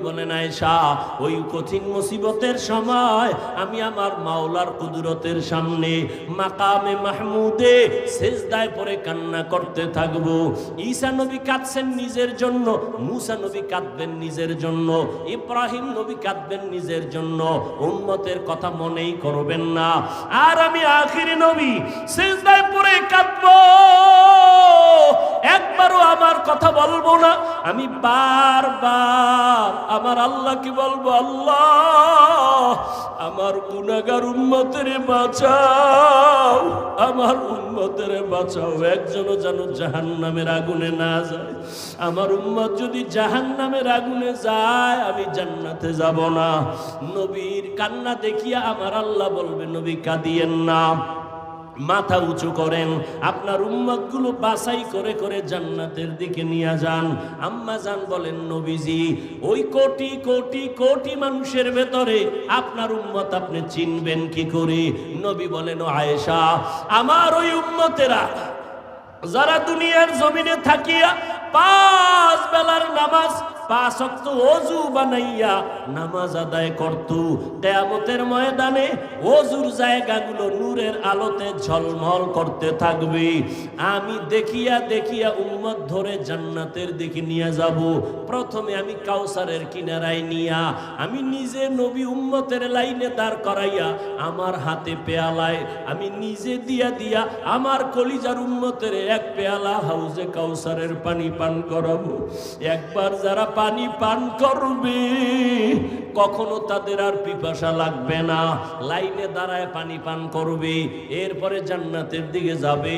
বলেন আয়েশা, ওই কঠিন মুসিবতের সময় আমি আমার মাওলার কুদরতের সামনে মাকামে মাহমুদে সিজদায় পড়ে কান্না করতে থাকব। ঈসা নবী কাঁদছেন নিজের জন্য, মুসা নবী কাঁদবেন নিজের জন্য, ইব্রাহিম নবী কাঁদবেন নিজের জন্য, উম্মতের কথা মনেই করবেন না। আর আমি আখিরি নবী সিজদায় পড়ে কাঁদবো, একবারও আমার কথা বলবো না। আমি বারবার আমার আল্লাহকে বলবো, আল্লাহ আমার গুনাহগার উম্মতের বাঁচাও, আমার উম্মতের বাঁচাও, একজনও যেন জাহান্নামের আগুনে না যায়। আমার উম্মত যদি জাহান্নামের আগুনে যায় আমি জান্নাতে যাব না। নবীর কান্না দেখিয়া আমার আল্লাহ বলবে, নবী কাঁদিয়েন না, মাথা উঁচু করেন, আপনার উম্মতগুলো বাছাই করে করে জান্নাতের দিকে নিয়ে যান। আম্মা জান বলেন, নবীজি ওই কোটি কোটি কোটি মানুষের ভেতরে আপনার উম্মত আপনি চিনবেন কি করে? নবী বলেন, ও আয়েশা, আমার ওই উম্মতেরা যারা দুনিয়ার জমিনে থাকিয়া 5 বেলার নামাজ 5 ওয়াক্ত ওযু বানাইয়া নামাজ আদায় করত, কিয়ামতের ময়দানে ওযুর জায়গাগুলো নূরের আলোতে ঝলমল করতে থাকবে। আমি দেখিয়া দেখিয়া উম্মত ধরে জান্নাতের দিকে নিয়ে যাব। প্রথমে আমি কাউসারের কিনারায় নিয়া আমি নিজে নবী উম্মতের লাইনে দাঁড় করাইয়া আমার হাতে পেয়ালায় আমি নিজে দিয়া দিয়া আমার কলিজার উম্মতের এক পেয়ালা হাউজে কাউসারের পানি পান করাবো। একবার যারা পানি পান করবে কখনো তাদের আর পিপাসা লাগবে না, লাইনে দাঁড়ায় পানি পান করবে, এরপরে জান্নাতের দিকে যাবে।